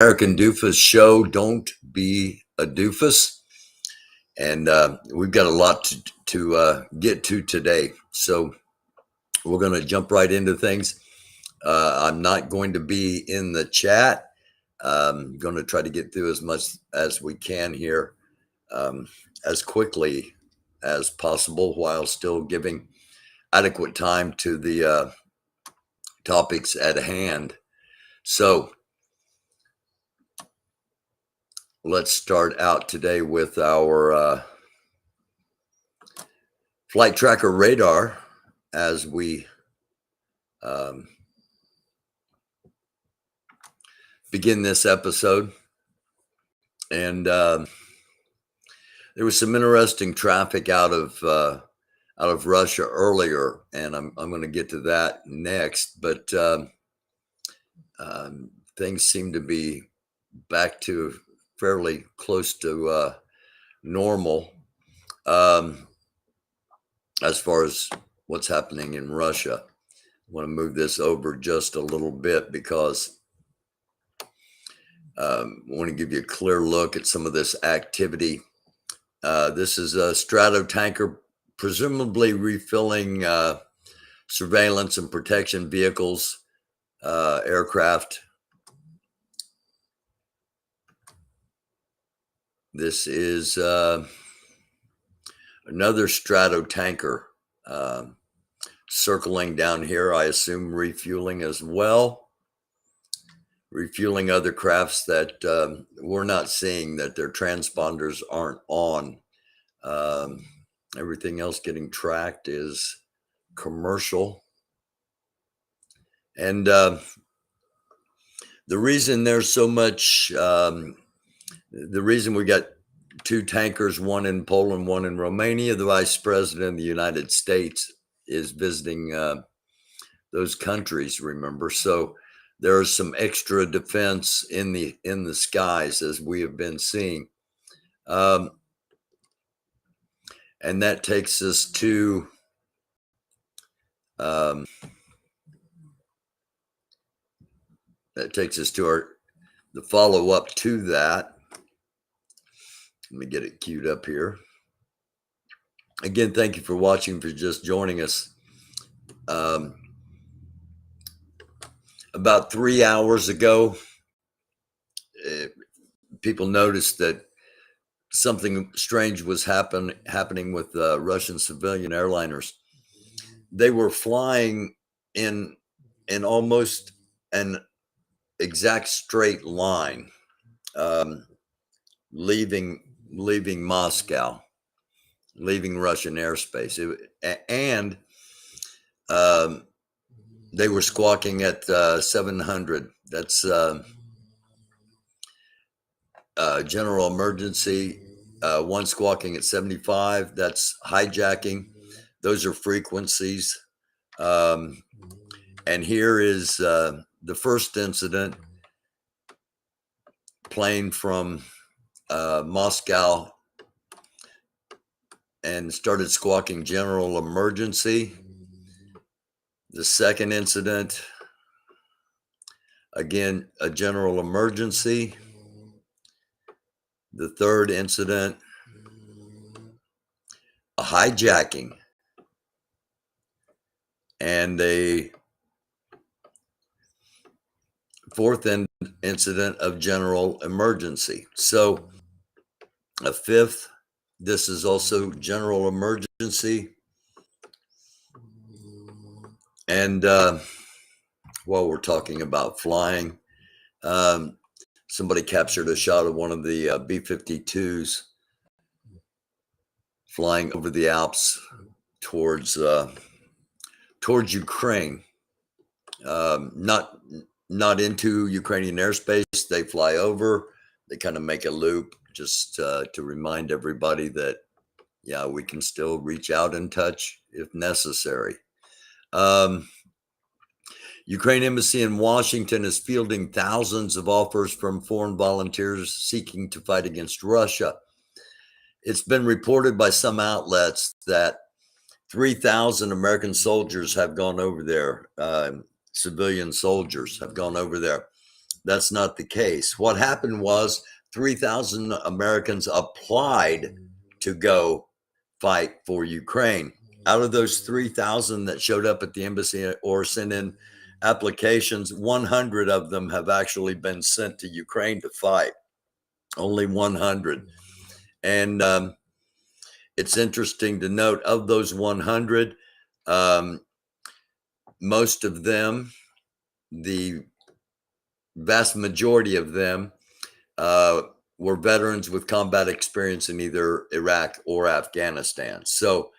American Dufus show. Don't be a doofus. And we've got a lot to get to today. So we're going to jump right into things. I'm not going to be in the chat. I'm going to try to get through as much as we can here as quickly as possible while still giving adequate time to the topics at hand. So let's start out today with our flight tracker radar as we begin this episode. And there was some interesting traffic out of Russia earlier, and I'm going to get to that next. But things seem to be back to fairly close to normal as far as what's happening in Russia. I want to move this over just a little bit because I want to give you a clear look at some of this activity. This is a stratotanker, presumably refilling surveillance and protection vehicles, aircraft. This is another stratotanker circling down here, I assume refueling as well. Refueling other crafts that we're not seeing, that their transponders aren't on. Everything else getting tracked is commercial. And the reason there's so much, the reason we got two tankers, one in Poland, one in Romania, the vice president of the United States is visiting those countries, remember? So there's some extra defense in the skies, as we have been seeing. And that takes us to the follow-up to that. Let me get it queued up here. Again, thank you for watching, for just joining us. About 3 hours ago, people noticed that something strange was happening with Russian civilian airliners. They were flying in almost an exact straight line, leaving Moscow, leaving Russian airspace, and they were squawking at 700. That's general emergency. One squawking at 75. That's hijacking. Those are frequencies. And here is the first incident. Plane from Moscow and started squawking general emergency. The second incident, again, a general emergency. The third incident, a hijacking. And a fourth incident of general emergency. So a fifth, this is also general emergency. And while we're talking about flying, somebody captured a shot of one of the B-52s flying over the Alps towards Ukraine. Not into Ukrainian airspace. They fly over. They kind of make a loop just to remind everybody that, yeah, we can still reach out and touch if necessary. Ukraine Embassy in Washington is fielding thousands of offers from foreign volunteers seeking to fight against Russia. It's been reported by some outlets that 3,000 American soldiers have gone over there. Civilian soldiers have gone over there. That's not the case. What happened was 3,000 Americans applied to go fight for Ukraine. Out of those 3,000 that showed up at the embassy or sent in applications, 100 of them have actually been sent to Ukraine to fight. Only 100. And it's interesting to note, of those 100, most of them, the vast majority of them, were veterans with combat experience in either Iraq or Afghanistan. So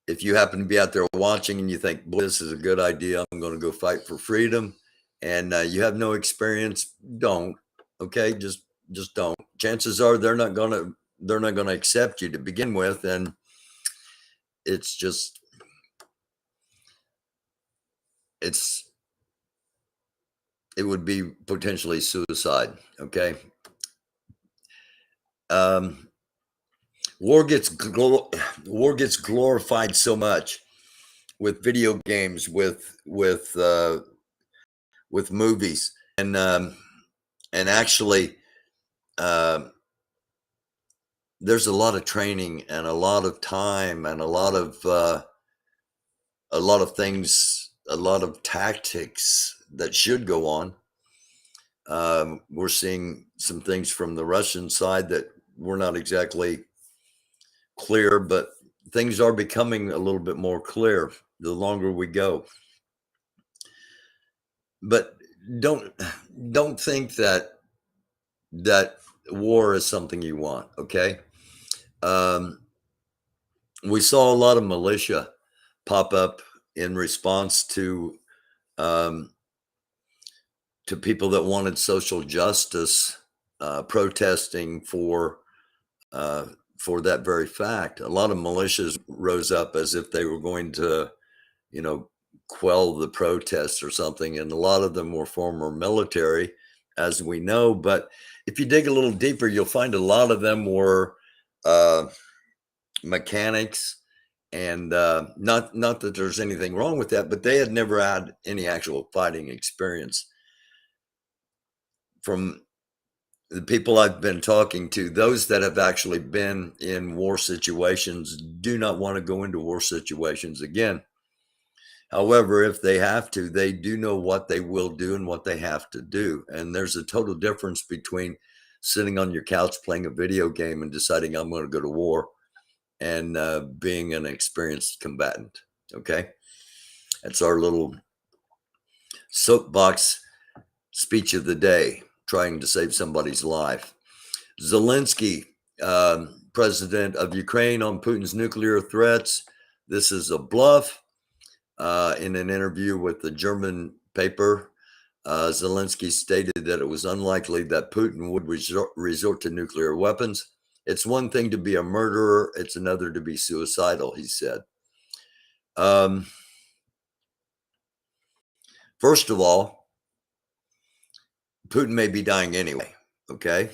if you happen to be out there watching and you think, boy, this is a good idea, I'm going to go fight for freedom, and you have no experience, don't. Okay, just don't. Chances are they're not going to accept you to begin with, and it's just it would be potentially suicide. Okay. War gets glorified so much with video games, with movies, and actually there's a lot of training and a lot of time and a lot of things, a lot of tactics that should go on. We're seeing some things from the Russian side that we're not exactly clear, but things are becoming a little bit more clear the longer we go. But don't think that war is something you want. Okay. We saw a lot of militia pop up in response to people that wanted social justice, protesting for that very fact. A lot of militias rose up as if they were going to, quell the protests or something. And a lot of them were former military, as we know. But if you dig a little deeper, you'll find a lot of them were mechanics. And not that there's anything wrong with that, but they had never had any actual fighting experience. From the people I've been talking to, those that have actually been in war situations do not want to go into war situations again. However, if they have to, they do know what they will do and what they have to do. And there's a total difference between sitting on your couch playing a video game and deciding I'm going to go to war and being an experienced combatant. Okay. That's our little soapbox speech of the day, trying to save somebody's life. Zelensky, president of Ukraine, on Putin's nuclear threats. This is a bluff. In an interview with the German paper, Zelensky stated that it was unlikely that Putin would resort to nuclear weapons. It's one thing to be a murderer. It's another to be suicidal, he said. First of all, Putin may be dying anyway, okay?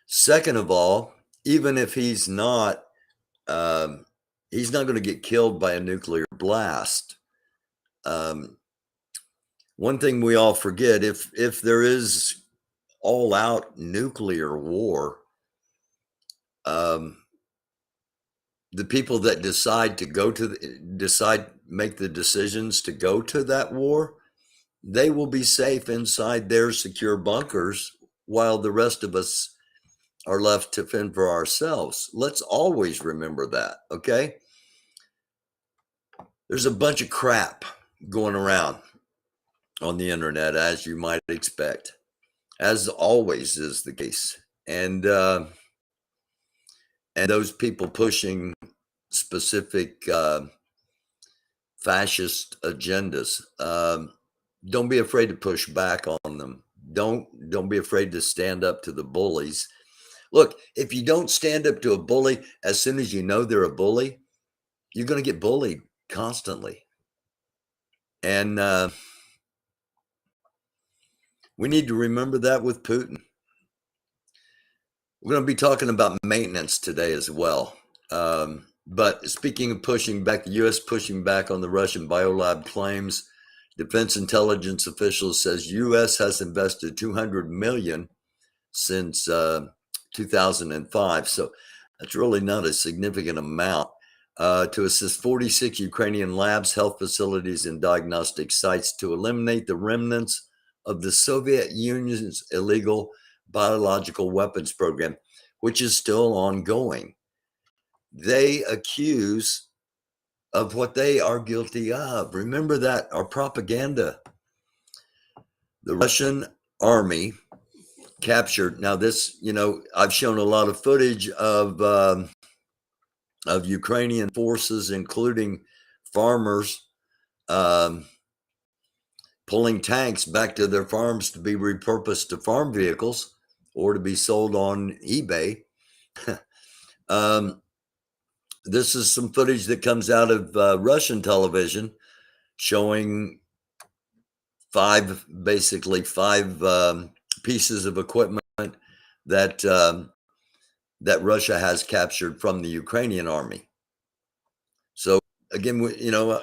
Second of all, even if he's not going to get killed by a nuclear blast. One thing we all forget, if there is all-out nuclear war, the people that decide to make the decisions to go to that war, they will be safe inside their secure bunkers while the rest of us are left to fend for ourselves. Let's always remember that, okay? There's a bunch of crap going around on the internet, as you might expect, as always is the case. And those people pushing specific fascist agendas, don't be afraid to push back on them. Don't be afraid to stand up to the bullies. Look, if you don't stand up to a bully as soon as you know they're a bully, you're going to get bullied constantly. And we need to remember that with Putin. We're going to be talking about maintenance today as well. But speaking of pushing back, the U.S. pushing back on the Russian biolab claims, Defense intelligence officials says U.S. has invested $200 million since 2005. So that's really not a significant amount to assist 46 Ukrainian labs, health facilities, and diagnostic sites to eliminate the remnants of the Soviet Union's illegal biological weapons program, which is still ongoing. They accuse of what they are guilty of. Remember that, our propaganda. The Russian army captured. Now this, I've shown a lot of footage of Ukrainian forces, including farmers, pulling tanks back to their farms to be repurposed to farm vehicles or to be sold on eBay. This is some footage that comes out of Russian television showing five pieces of equipment that Russia has captured from the Ukrainian army. So again,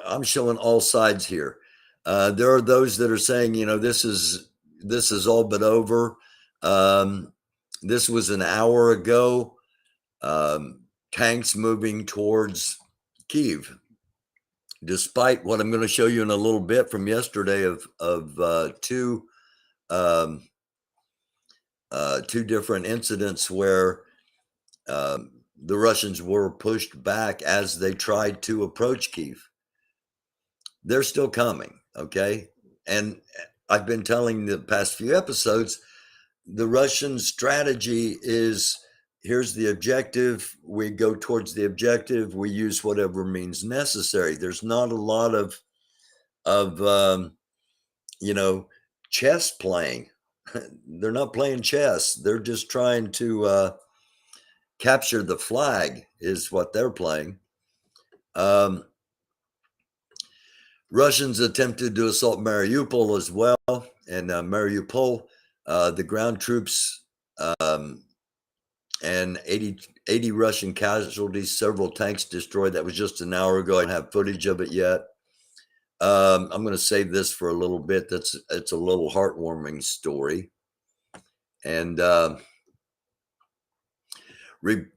I'm showing all sides here. There are those that are saying, this is all but over. This was an hour ago. Tanks moving towards Kyiv, despite what I'm going to show you in a little bit from yesterday of two different incidents where the Russians were pushed back as they tried to approach Kyiv. They're still coming, okay? And I've been telling the past few episodes, the Russian strategy is, here's the objective, we go towards the objective, we use whatever means necessary. There's not a lot of chess playing. They're not playing chess. They're just trying to capture the flag is what they're playing. Russians attempted to assault Mariupol as well. And Mariupol, the ground troops and 80 Russian casualties, several tanks destroyed. That was just an hour ago. I don't have footage of it yet. I'm going to save this for a little bit. It's a little heartwarming story. And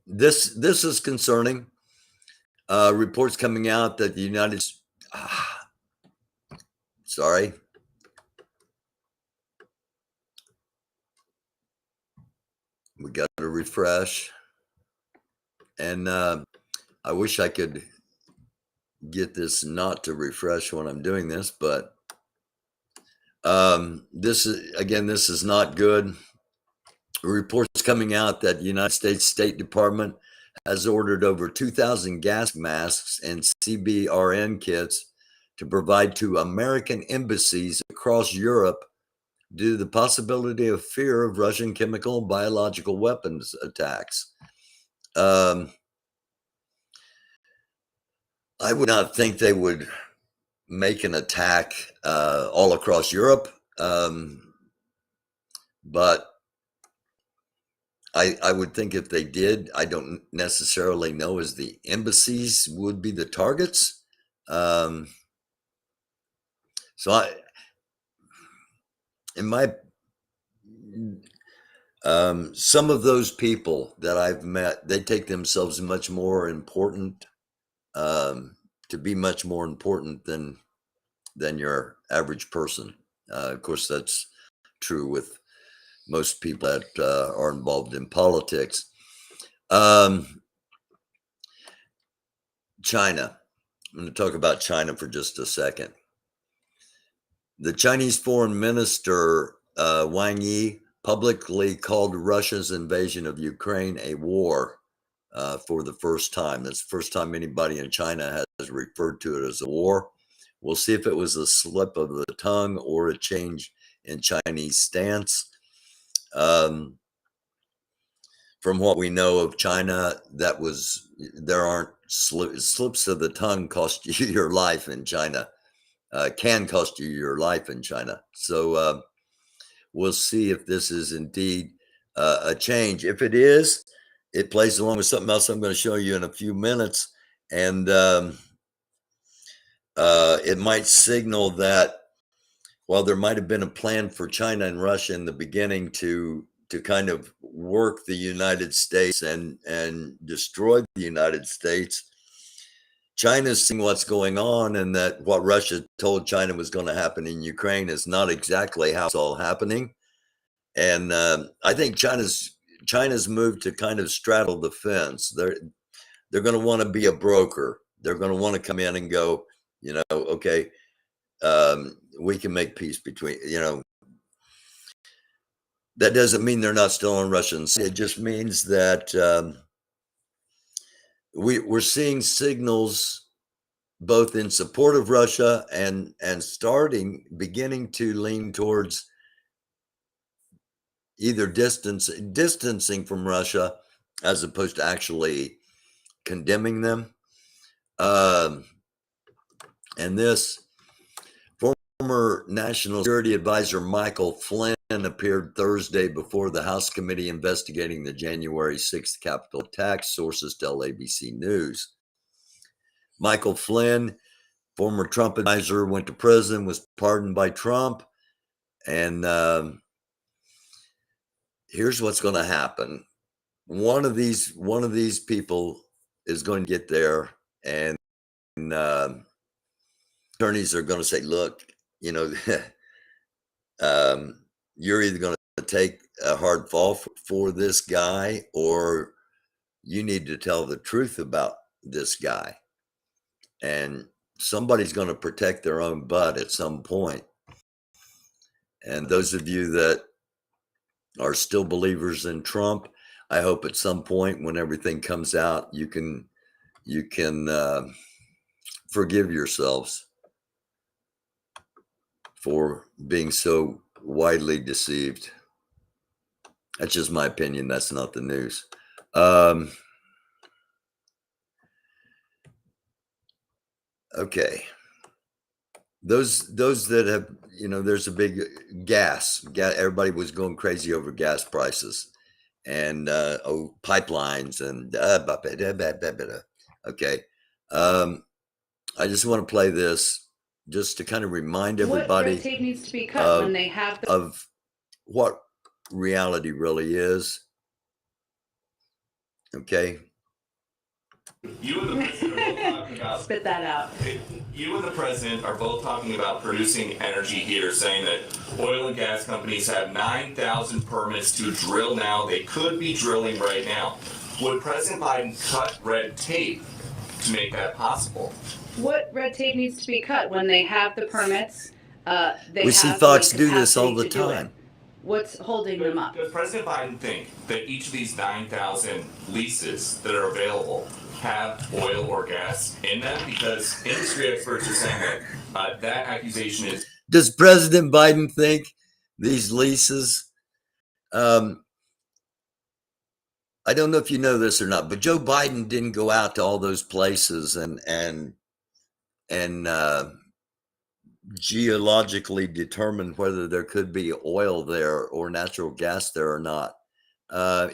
this is concerning. Reports coming out that the United States, sorry. We got to refresh. And I wish I could get this not to refresh when I'm doing this, but this is not good. Reports coming out that the United States State Department has ordered over 2,000 gas masks and CBRN kits to provide to American embassies across Europe due to the possibility of fear of Russian chemical and biological weapons attacks. I would not think they would make an attack all across Europe, but I would think if they did, I don't necessarily know as the embassies would be the targets. So some of those people that I've met, they take themselves much more important, to be much more important than your average person. Of course, that's true with most people that are involved in politics. China. I'm going to talk about China for just a second. The Chinese Foreign Minister Wang Yi publicly called Russia's invasion of Ukraine a war for the first time. That's the first time anybody in China has referred to it as a war. We'll see if it was a slip of the tongue or a change in Chinese stance. From what we know of China, there aren't slips of the tongue cost you your life in China, can cost you your life in China. So we'll see if this is indeed a change. If it is, it plays along with something else I'm going to show you in a few minutes. And it might signal that while there might have been a plan for China and Russia in the beginning to kind of work the United States and destroy the United States, China's seeing what's going on, and that what Russia told China was going to happen in Ukraine is not exactly how it's all happening. And I think China's moved to kind of straddle the fence. They're going to want to be a broker. They're going to want to come in and go, okay, we can make peace between, that doesn't mean they're not still on Russian. It just means that we're seeing signals both in support of Russia and beginning to lean towards either distancing from Russia as opposed to actually condemning them. And this former National Security Advisor Michael Flynn appeared Thursday before the House committee investigating the January 6th Capitol attack, sources tell ABC News. Michael Flynn, former Trump advisor, went to prison, was pardoned by Trump, and here's what's going to happen. One of these people is going to get there, and attorneys are going to say, look, you're either going to take a hard fall for this guy, or you need to tell the truth about this guy. And somebody's going to protect their own butt at some point. And those of you that are still believers in Trump, I hope at some point when everything comes out, you can forgive yourselves for being so widely deceived. That's just my opinion. That's not the news. Okay. Those that have, there's a big gas. Everybody was going crazy over gas prices and pipelines and okay. I just want to play this just to kind of remind everybody what red tape needs to be cut when they have of what reality really is. Okay. You and the president are both talking about spit that out. You and the president are both talking about producing energy here, saying that oil and gas companies have 9,000 permits to drill now. They could be drilling right now. Would President Biden cut red tape to make that possible? What red tape needs to be cut when they have the permits? We see Fox do this all the time. What's holding them up? Does President Biden think that each of these 9,000 leases that are available have oil or gas in them? Because industry experts are saying that that accusation is... Does President Biden think these leases... I don't know if you know this or not, but Joe Biden didn't go out to all those places and geologically determine whether there could be oil there or natural gas there or not,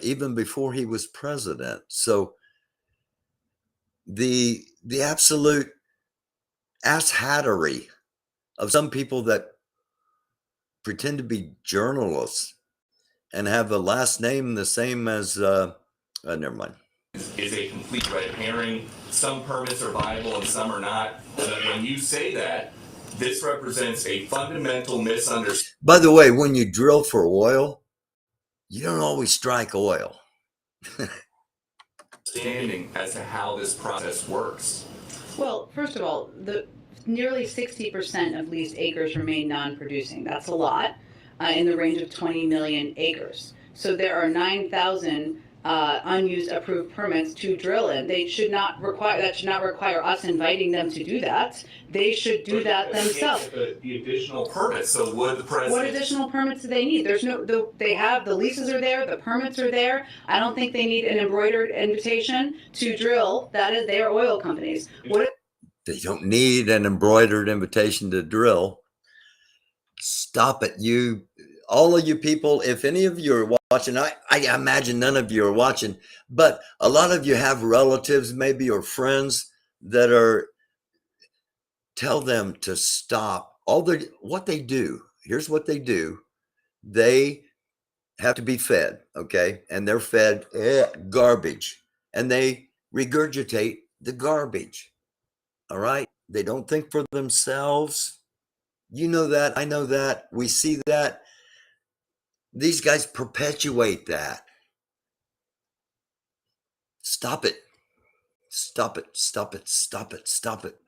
even before he was president. So the absolute asshattery of some people that pretend to be journalists and have a last name the same as never mind. Is a complete red herring. Some permits are viable and some are not. When you say that, this represents a fundamental misunderstanding. By the way, when you drill for oil, you don't always strike oil. As to how this process works. Well, first of all, nearly 60% of leased acres remain non-producing. That's a lot, in the range of 20 million acres. So there are 9,000 unused approved permits to drill in. That should not require us inviting them to do that. They should do that themselves. The additional permits. So would the president... What additional permits do they need? They have the leases are there, the permits are there. I don't think they need an embroidered invitation to drill. They are oil companies. They don't need an embroidered invitation to drill. Stop it, all of you people. If any of you are watching, I imagine none of you are watching, but a lot of you have relatives maybe or friends that tell them to stop what they do. Here's what they do. They have to be fed, okay? And they're fed garbage, and they regurgitate the garbage. All right? They don't think for themselves. You know that. I know that. We see that. These guys perpetuate that. Stop it. Stop it. Stop it. Stop it. Stop it.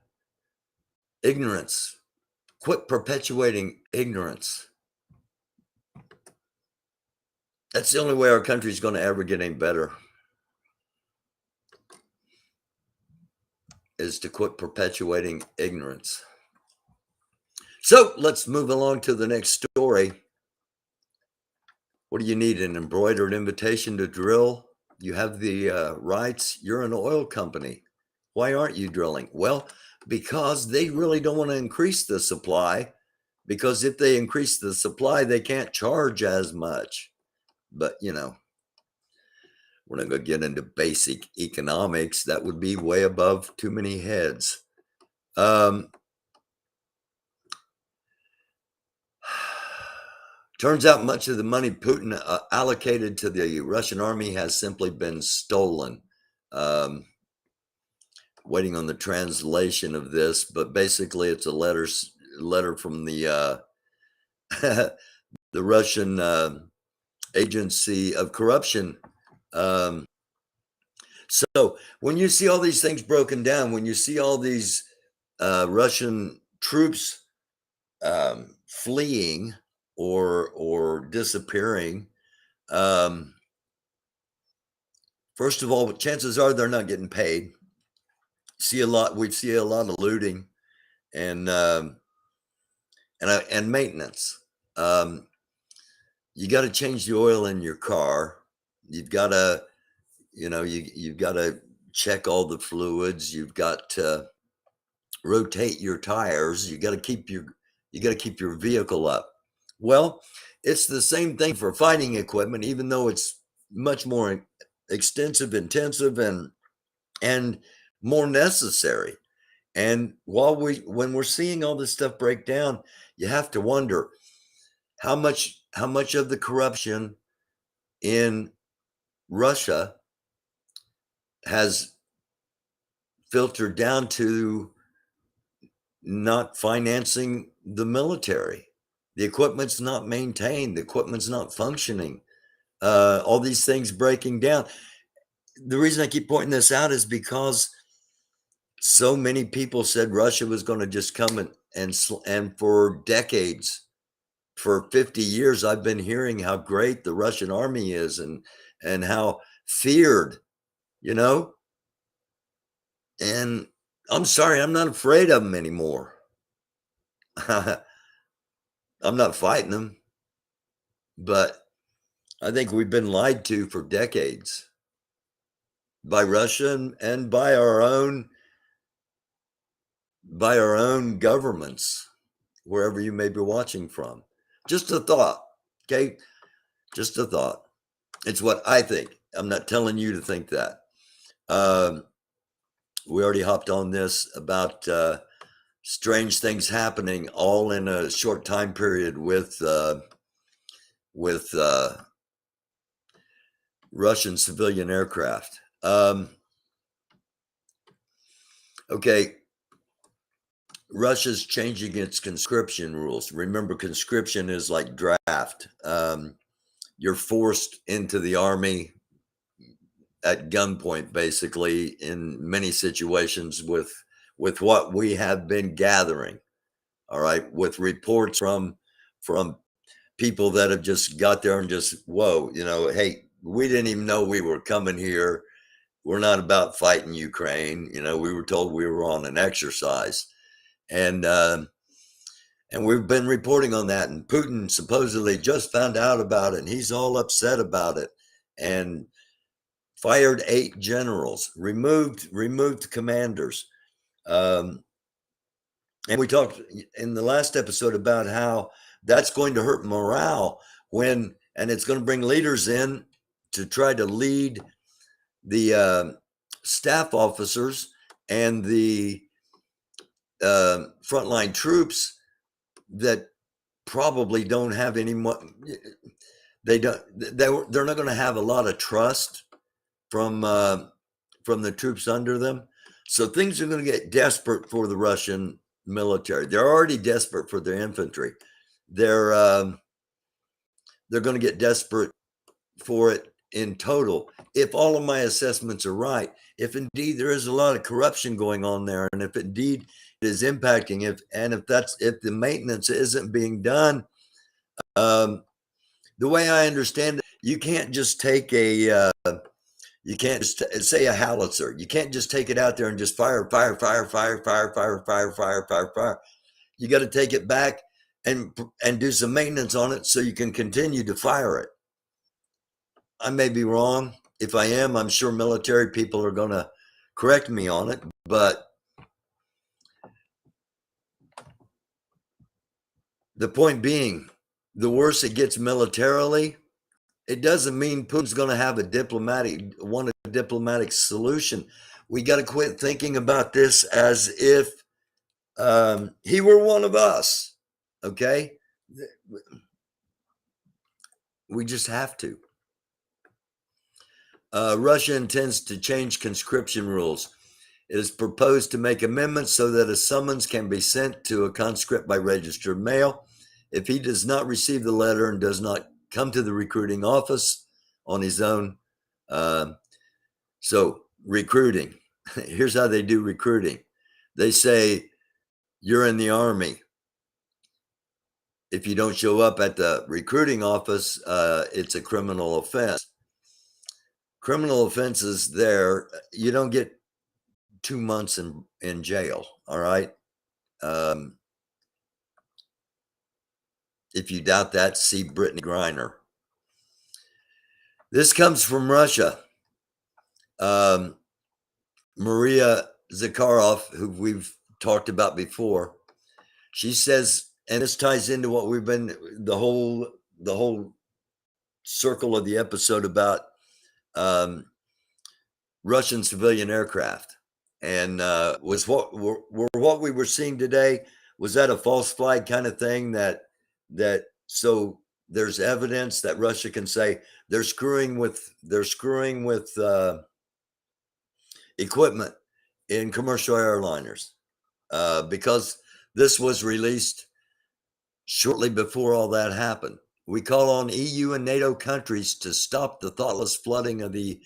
Ignorance. Quit perpetuating ignorance. That's the only way our country is going to ever get any better, is to quit perpetuating ignorance. So let's move along to the next story. What do you need? An embroidered invitation to drill? You have the rights. You're an oil company. Why aren't you drilling? Well, because they really don't want to increase the supply, because if they increase the supply, they can't charge as much. But, you know, we're not going to get into basic economics. That would be way above too many heads. Turns out much of the money Putin allocated to the Russian army has simply been stolen. Waiting on the translation of this, but basically it's a letter from the the Russian agency of corruption. So when you see all these things broken down, when you see all these Russian troops fleeing or disappearing, first of all, chances are they're not getting paid. We see a lot of looting and maintenance. You got to change the oil in your car. You've got to, you've got to check all the fluids. You've got to rotate your tires. You got to keep your vehicle up. Well, it's the same thing for fighting equipment, even though it's much more extensive, intensive, and more necessary. And when we're seeing all this stuff break down, you have to wonder how much of the corruption in Russia has filtered down to not financing the military. The equipment's not maintained. The equipment's not functioning. All these things breaking down. The reason I keep pointing this out is because so many people said Russia was going to just come and for decades, for 50 years, I've been hearing how great the Russian army is and how feared, and I'm sorry, I'm not afraid of them anymore. I'm not fighting them, but I think we've been lied to for decades by Russia and by our own governments, wherever you may be watching from. Just a thought, okay? Just a thought. It's what I think. I'm not telling you to think that. We already hopped on this about strange things happening all in a short time period with Russian civilian aircraft. Okay. Russia's changing its conscription rules. Remember, conscription is like draft. You're forced into the army at gunpoint, basically, in many situations with what we have been gathering. All right, with reports from people that have just got there and just, whoa, hey, we didn't even know we were coming here. We're not about fighting Ukraine. We were told we were on an exercise. And we've been reporting on that. And Putin supposedly just found out about it. And he's all upset about it. And fired 8 generals, removed commanders. And we talked in the last episode about how that's going to hurt morale and it's going to bring leaders in to try to lead the staff officers and the frontline troops that probably don't have any more. They're not going to have a lot of trust from the troops under them. So things are going to get desperate for the Russian military. They're already desperate for their infantry. They're going to get desperate for it in total. If all of my assessments are right, if indeed there is a lot of corruption going on there, and if indeed it is impacting, if the maintenance isn't being done, the way I understand it, you can't just take you can't just say a howitzer. You can't just take it out there and just fire. You got to take it back and do some maintenance on it so you can continue to fire it. I may be wrong. If I am, I'm sure military people are going to correct me on it. But the point being, the worse it gets militarily, it doesn't mean Putin's going to have a diplomatic solution. We got to quit thinking about this as if he were one of us. Okay, we just have to. Russia intends to change conscription rules. It is proposed to make amendments so that a summons can be sent to a conscript by registered mail. If he does not receive the letter and does not come to the recruiting office on his own. So recruiting, here's how they do recruiting. They say, you're in the Army. If you don't show up at the recruiting office, it's a criminal offense. Criminal offenses there, you don't get 2 months in jail, all right? If you doubt that, see Brittany Griner. This comes from Russia. Maria Zakharov, who we've talked about before, she says, and this ties into what we've been, the whole circle of the episode about Russian civilian aircraft. And was what we were seeing today, was that a false flag kind of thing that so there's evidence that Russia can say they're screwing with equipment in commercial airliners, because this was released shortly before all that happened. We call on EU and NATO countries to stop the thoughtless flooding of the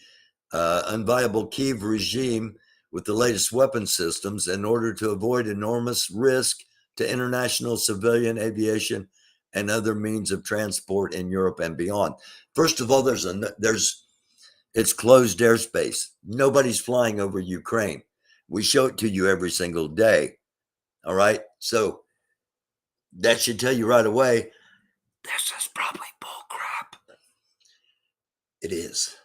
unviable Kyiv regime with the latest weapon systems in order to avoid enormous risk to international civilian aviation and other means of transport in Europe and beyond. First of all, it's closed airspace. Nobody's flying over Ukraine. We show it to you every single day. All right. So that should tell you right away, this is probably bull crap. It is.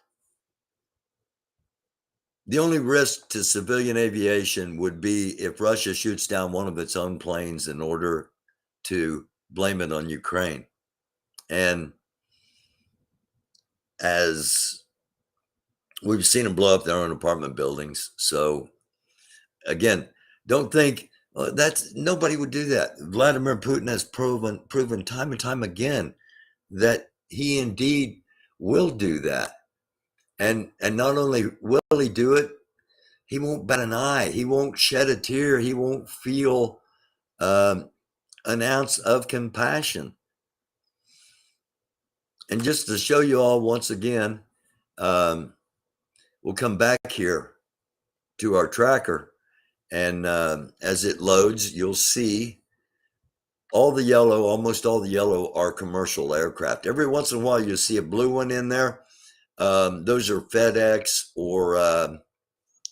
The only risk to civilian aviation would be if Russia shoots down one of its own planes in order to blame it on Ukraine. And as we've seen them blow up their own apartment buildings. So again, don't think nobody would do that. Vladimir Putin has proven time and time again that he indeed will do that. And not only will he do it, he won't bat an eye. He won't shed a tear. He won't feel an ounce of compassion. And just to show you all once again, we'll come back here to our tracker. And as it loads, you'll see almost all the yellow are commercial aircraft. Every once in a while, you'll see a blue one in there. Those are FedEx or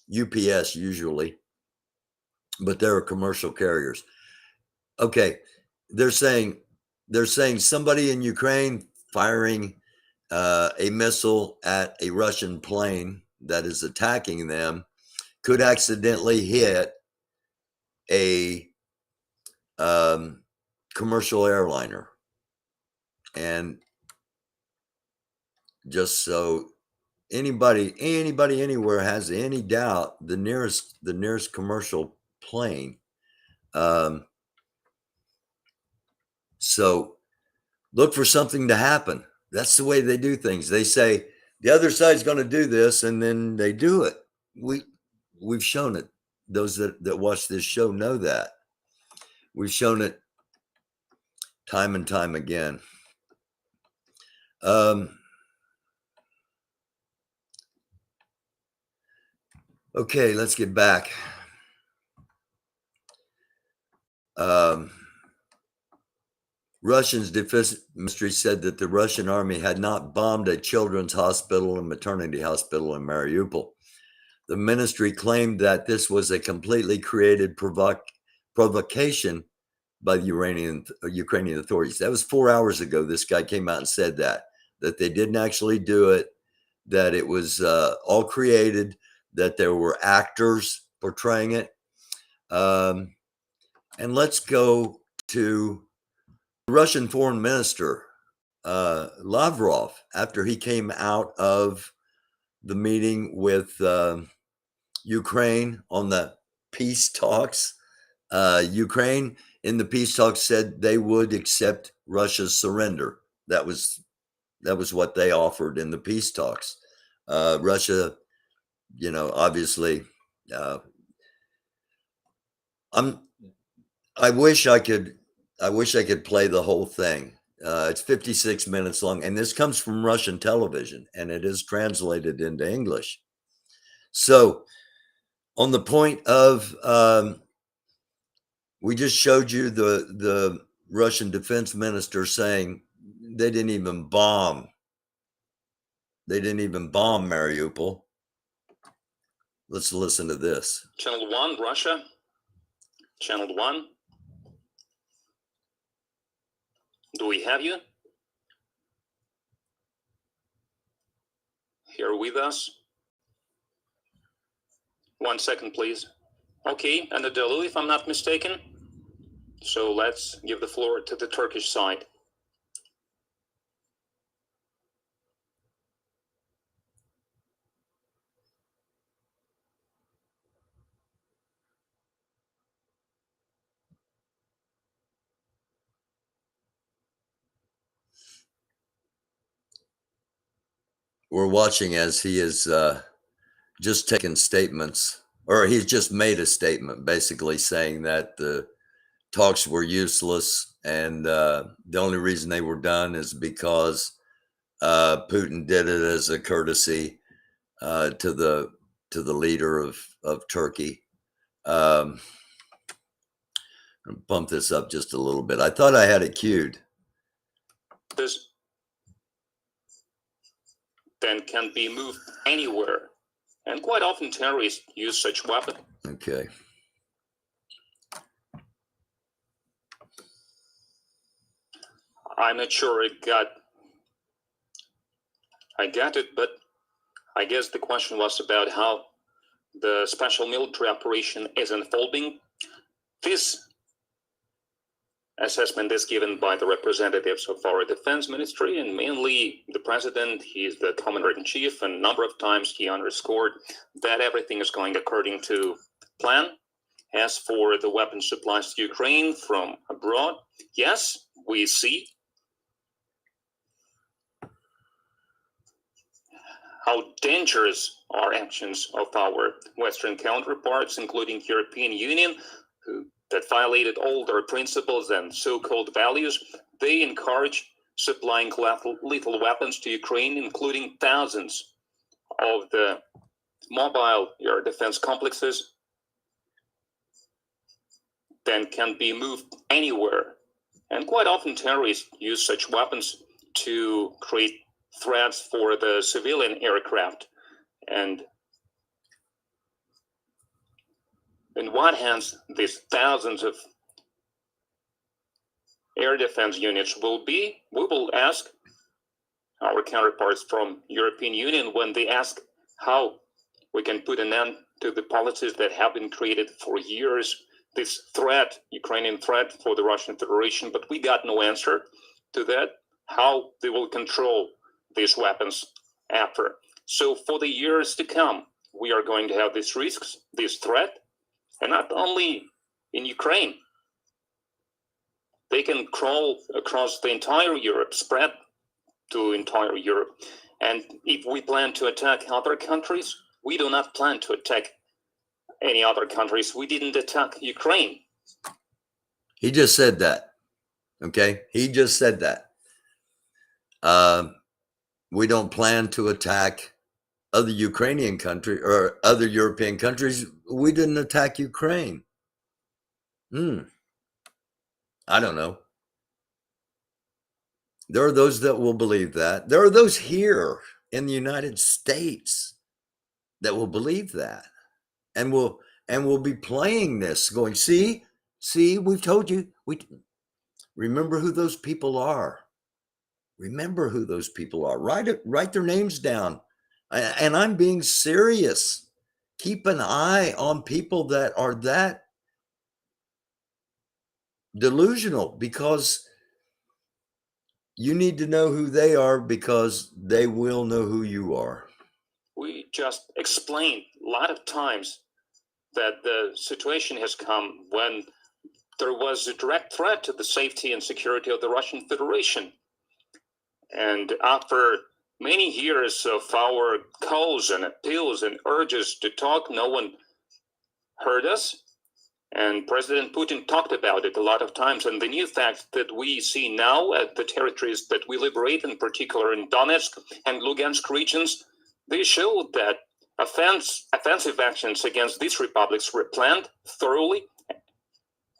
UPS usually, but they're commercial carriers. Okay, they're saying somebody in Ukraine firing a missile at a Russian plane that is attacking them could accidentally hit a commercial airliner. And just so anybody anywhere has any doubt, the nearest commercial plane So look for something to happen. That's the way they do things. They say the other side's going to do this, and then they do it. We've shown it. Those that watch this show know that. We've shown it time and time again. Okay, let's get back. Russia's defense ministry said that the Russian army had not bombed a children's hospital and maternity hospital in Mariupol. The ministry claimed that this was a completely created provocation by the Ukrainian authorities. That was 4 hours ago. This guy came out and said that they didn't actually do it, that it was all created, that there were actors portraying it. And let's go to the Russian foreign minister, Lavrov, after he came out of the meeting with Ukraine on the peace talks. Ukraine in the peace talks said they would accept Russia's surrender. That was what they offered in the peace talks. Russia, obviously, I wish I could play the whole thing. It's 56 minutes long, and this comes from Russian television, and it is translated into English. So, on the point of, we just showed you the Russian defense minister saying they didn't even bomb Mariupol. Let's listen to this. Channel 1, Russia. Channel 1. Do we have you here with us? 1 second, please. Okay, Anadolu, if I'm not mistaken. So let's give the floor to the Turkish side. We're watching as he is just taken statements, or he's just made a statement basically saying that the talks were useless, and the only reason they were done is because Putin did it as a courtesy to the leader of Turkey. Bump this up just a little bit. I thought I had it queued. This then can be moved anywhere, and quite often terrorists use such weapons. Okay. I'm not sure I got it, but I guess the question was about how the special military operation is unfolding. This assessment is given by the representatives of our defense ministry, and mainly the president. He is the commander-in-chief, and a number of times he underscored that everything is going according to plan. As for the weapon supplies to Ukraine from abroad, yes, we see how dangerous are actions of our Western counterparts, including European Union, that violated all their principles and so-called values. They encourage supplying lethal weapons to Ukraine, including thousands of the mobile air defense complexes that can be moved anywhere. And quite often terrorists use such weapons to create threats for the civilian aircraft. And in one hand, these thousands of air defense units we will ask our counterparts from European Union when they ask how we can put an end to the policies that have been created for years, this threat, Ukrainian threat for the Russian Federation, but we got no answer to that, how they will control these weapons after. So for the years to come, we are going to have these risks, this threat, and not only in Ukraine. they can crawl across the entire Europe, spread to entire Europe. And if we plan to attack other countries, we do not plan to attack any other countries. We didn't attack Ukraine. He just said that. Okay. He just said that. We don't plan to attack other Ukrainian country or other European countries. We didn't attack Ukraine. I don't know. There are those that will believe that. There are those here in the United States that will believe that and will be playing this, going, see, we've told you. We remember who those people are. Remember who those people are. Write their names down. And I'm being serious. Keep an eye on people that are that delusional, because you need to know who they are, because they will know who you are. We just explained a lot of times that the situation has come when there was a direct threat to the safety and security of the Russian Federation. And after many years of our calls and appeals and urges to talk, no one heard us. And President Putin talked about it a lot of times. And the new fact that we see now at the territories that we liberate, in particular in Donetsk and Lugansk regions, they show that offensive actions against these republics were planned thoroughly.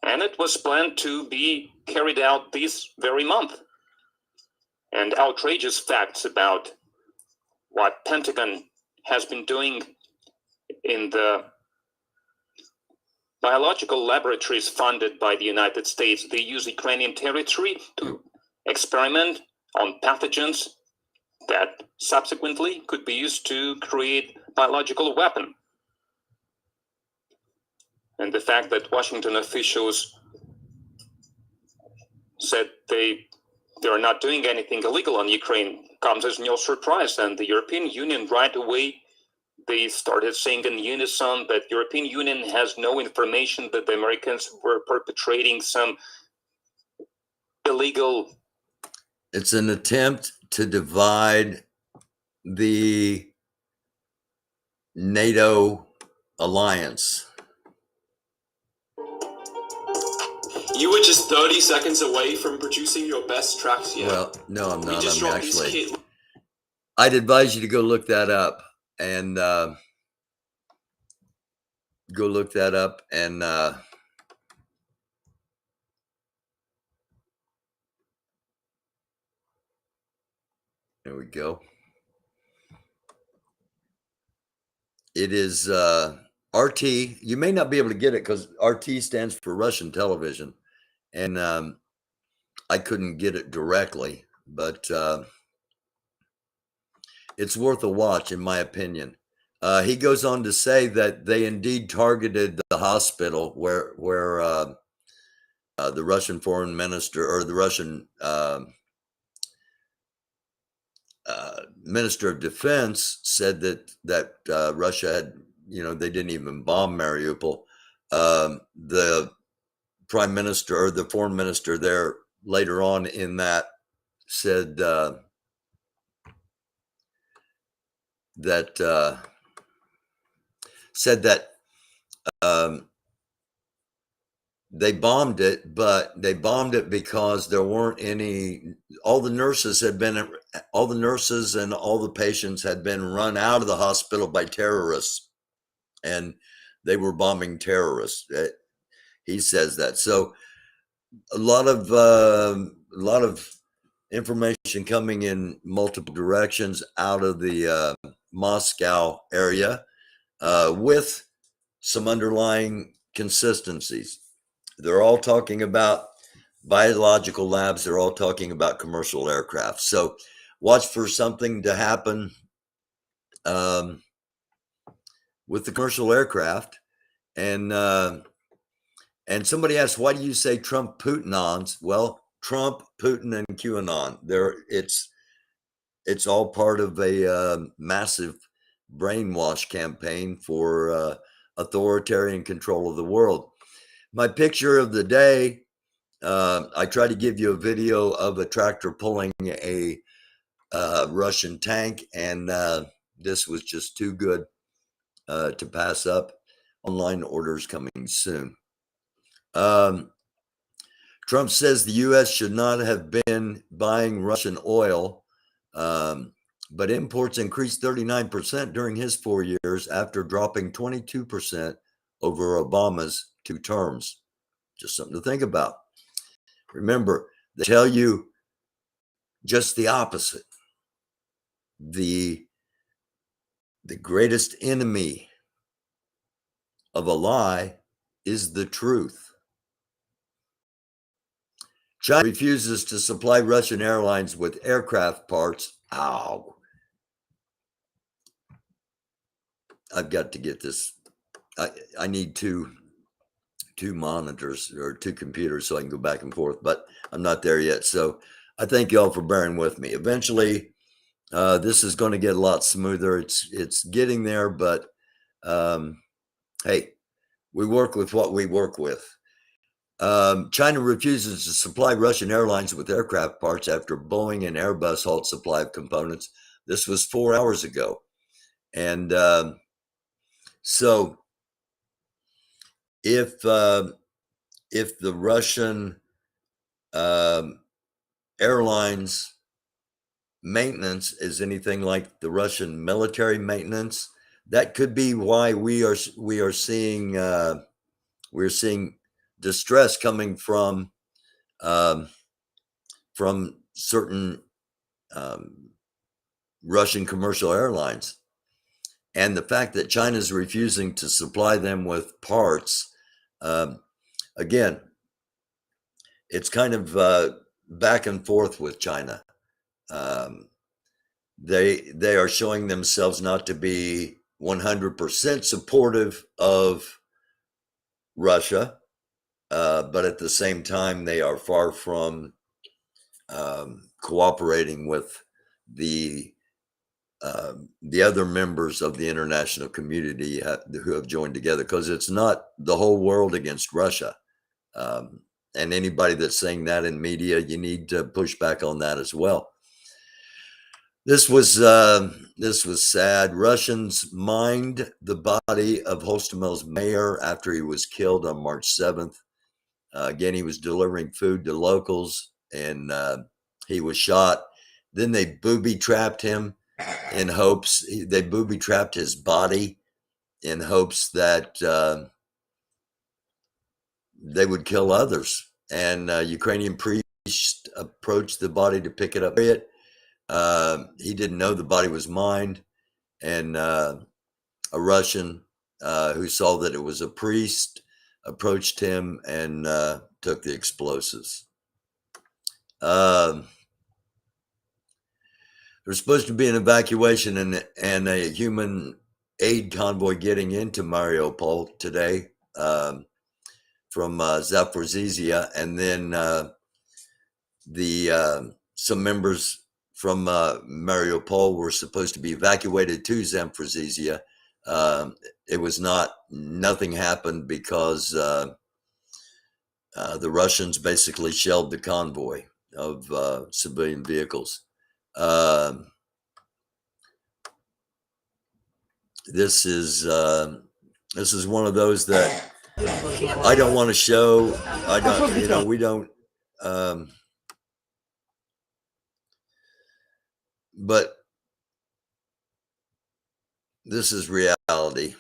And it was planned to be carried out this very month. And outrageous facts about what Pentagon has been doing in the biological laboratories funded by the United States. They use Ukrainian territory to experiment on pathogens that subsequently could be used to create biological weapon. And the fact that Washington officials said they are not doing anything illegal on Ukraine comes as no surprise. And the European Union right away, they started saying in unison that European Union has no information that the Americans were perpetrating some illegal. It's an attempt to divide the NATO alliance. You were just 30 seconds away from producing your best tracks yet. Well, no, I'm not. just I'm dropped this actually. kit. I'd advise you to go look that up and there we go. It is RT. You may not be able to get it because RT stands for Russian television, and I couldn't get it directly, but it's worth a watch, in my opinion. He goes on to say that they indeed targeted the hospital where the Russian foreign minister, or the Russian minister of defense, said that Russia had, they didn't even bomb Mariupol. The prime minister, or the foreign minister there later on in that, said that they bombed it, but they bombed it because there weren't all the nurses and all the patients had been run out of the hospital by terrorists, and they were bombing terrorists. He says that. So a lot of information coming in multiple directions out of the Moscow area, with some underlying consistencies. They're all talking about biological labs. They're all talking about commercial aircraft. So watch for something to happen with the commercial aircraft. And somebody asked, why do you say Trump Putinons? Well, Trump, Putin, and QAnon. It's all part of a massive brainwash campaign for authoritarian control of the world. My picture of the day I tried to give you a video of a tractor pulling a Russian tank, and this was just too good to pass up. Online orders coming soon. Trump says the U.S. should not have been buying Russian oil, but imports increased 39% during his 4 years after dropping 22% over Obama's 2 terms. Just something to think about. Remember, they tell you just the opposite. The greatest enemy of a lie is the truth. China refuses to supply Russian airlines with aircraft parts. Ow. I've got to get this. I need two monitors or 2 computers so I can go back and forth, but I'm not there yet. So I thank y'all for bearing with me. Eventually, this is going to get a lot smoother. It's getting there, but hey, we work with what we work with. China refuses to supply Russian airlines with aircraft parts after Boeing and Airbus halt supply of components. This was 4 hours ago. And so if the Russian airlines maintenance is anything like the Russian military maintenance, that could be why we are seeing distress coming from certain Russian commercial airlines, and the fact that China is refusing to supply them with parts. Again, it's kind of back and forth with China. They are showing themselves not to be 100% supportive of Russia, but at the same time, they are far from cooperating with the other members of the international community who have joined together, because it's not the whole world against Russia. And anybody that's saying that in media, you need to push back on that as well. This was sad. Russians mined the body of Hostomel's mayor after he was killed on March 7th. Again, he was delivering food to locals, and he was shot. Then they booby-trapped him in hopes, they booby-trapped his body in hopes that they would kill others. And Ukrainian priest approached the body to pick it up. He didn't know the body was mined, and a Russian who saw that it was a priest approached him and took the explosives. There's supposed to be an evacuation and a human aid convoy getting into Mariupol today from Zaporizhzhia, and then some members from Mariupol were supposed to be evacuated to Zaporizhzhia. It was not. Nothing happened because the Russians basically shelled the convoy of civilian vehicles. This is one of those that I don't want to show. I don't. We don't. But this is reality.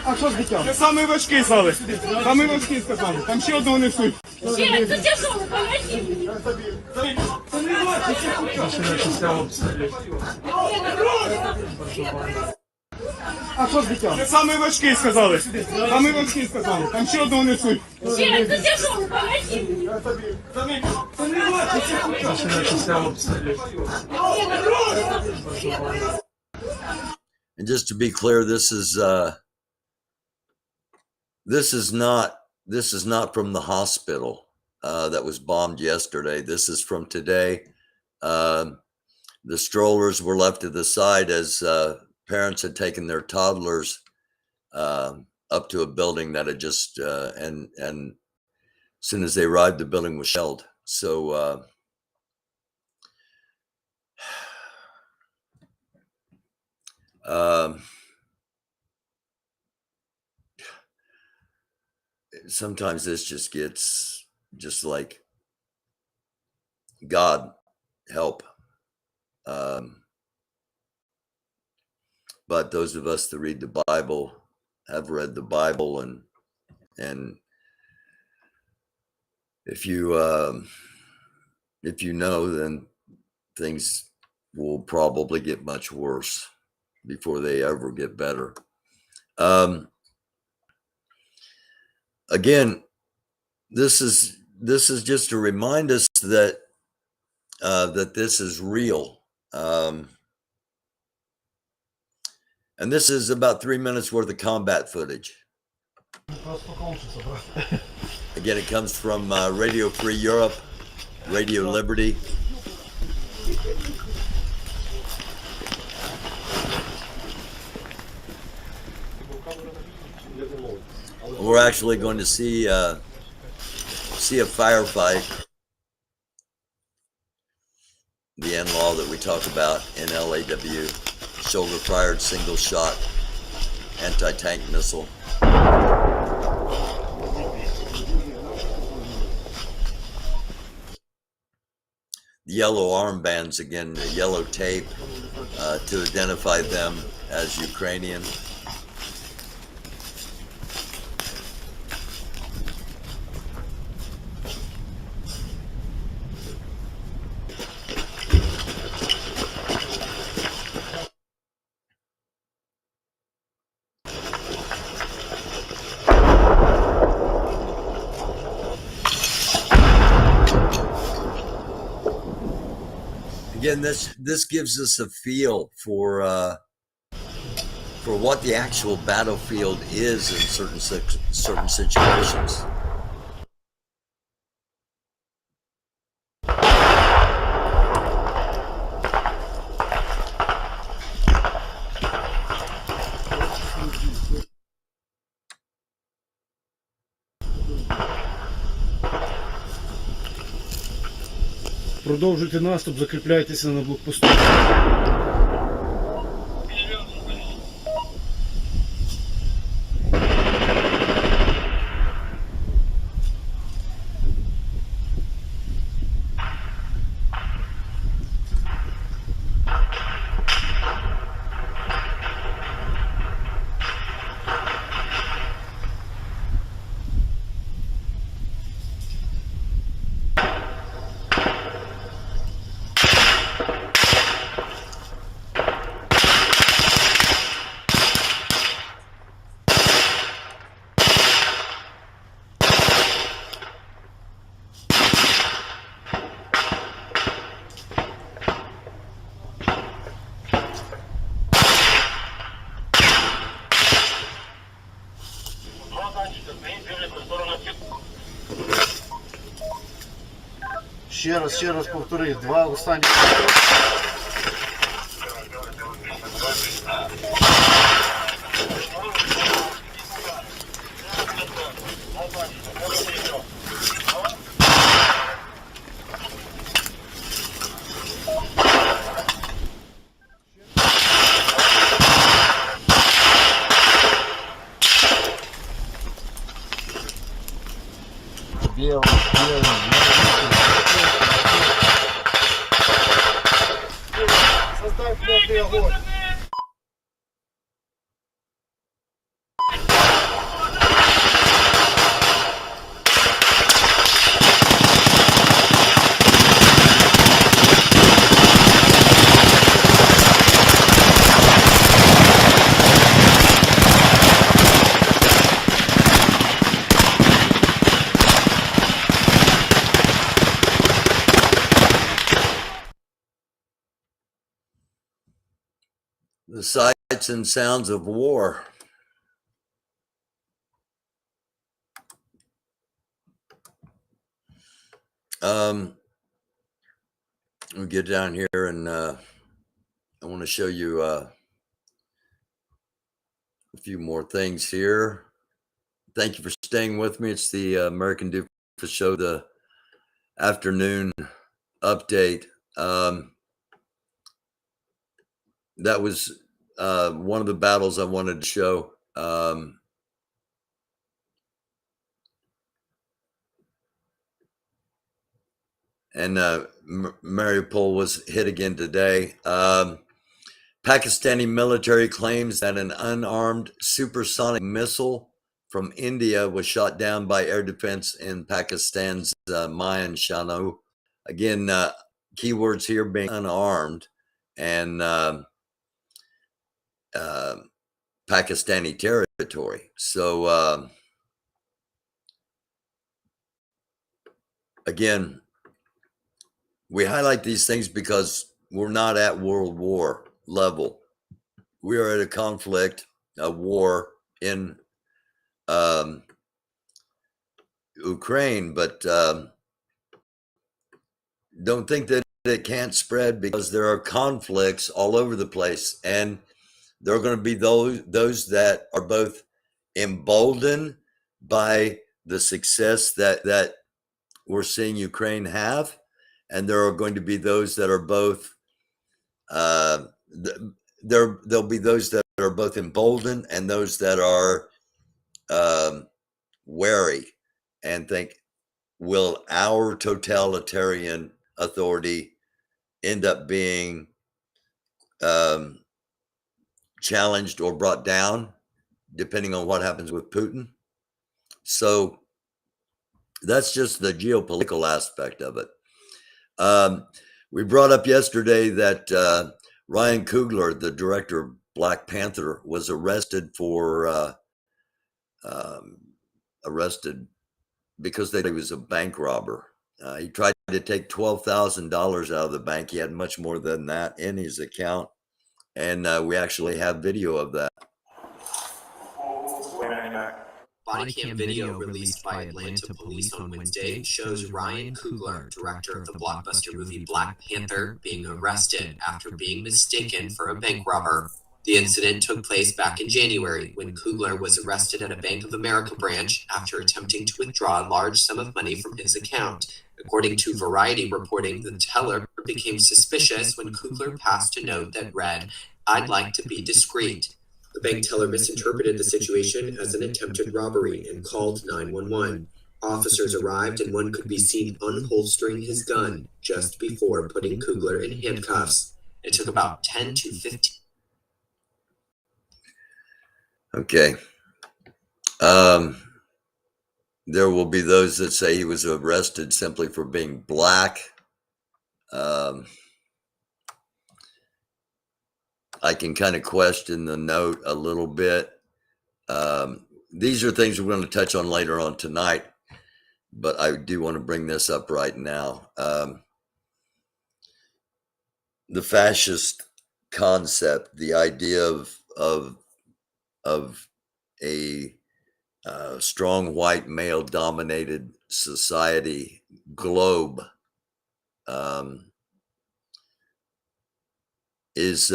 А що збиття? Це самий важкий зали. Самий важкий сказали. Там ще одного несуть. Ще, це тяжело, поверьте. А що збиття? Це самий важкий сказали. Самий важкий сказали. Там ще одного несуть. Ще, це тяжело, поверьте. And just to be clear, this is not from the hospital that was bombed yesterday. This is from today. The strollers were left to the side as parents had taken their toddlers up to a building that had just and soon as they arrived, the building was shelled. So sometimes this just gets just like, God help. But those of us that read the Bible have read the Bible, and if you know, then things will probably get much worse before they ever get better. Again, this is just to remind us that that this is real. And this is about 3 minutes worth of combat footage. Again, it comes from Radio Free Europe, Radio Liberty. We're actually going to see a firefight, the NLAW that we talk about in LAW, shoulder-fired, single-shot, anti-tank missile. The yellow armbands, again, the yellow tape to identify them as Ukrainian. Again, this gives us a feel for what the actual battlefield is in certain situations. Продовжуйте наступ, закріпляйтеся на блокпосту. Ще раз повтори, два останні. Составь плотный огонь. The sights and sounds of war. We'll get down here and I want to show you a few more things here. Thank you for staying with me. It's the American Dufus to show the afternoon update. That was one of the battles I wanted to show. And Mariupol was hit again today. Pakistani military claims that an unarmed supersonic missile from India was shot down by air defense in Pakistan's Mayan Shanu. Again, keywords here being unarmed and Pakistani territory. So again, we highlight these things because we're not at world war level. We are at a conflict, a war in Ukraine, but don't think that it can't spread, because there are conflicts all over the place, and there are going to be those that are both emboldened by the success that we're seeing Ukraine have, and there are going to be those that are both there'll be those that are both emboldened and those that are wary and think, will our totalitarian authority end up being challenged or brought down, depending on what happens with Putin? So that's just the geopolitical aspect of it. We brought up yesterday that Ryan Coogler, the director of Black Panther, was arrested because he was a bank robber. He tried to take $12,000 out of the bank. He had much more than that in his account, and we actually have video of that. Body cam video released by Atlanta police on Wednesday shows Ryan Coogler, director of the blockbuster movie Black Panther, being arrested after being mistaken for a bank robber. The incident took place back in January when Coogler was arrested at a Bank of America branch after attempting to withdraw a large sum of money from his account. According to Variety reporting, the teller became suspicious when Coogler passed a note that read, "I'd like to be discreet." The bank teller misinterpreted the situation as an attempted robbery and called 911. Officers arrived and one could be seen unholstering his gun just before putting Coogler in handcuffs. It took about 10 to 15. Okay. There will be those that say he was arrested simply for being black. I can kind of question the note a little bit. These are things we're going to touch on later on tonight, but I do want to bring this up right now. The fascist concept, the idea of a strong white male dominated society globe is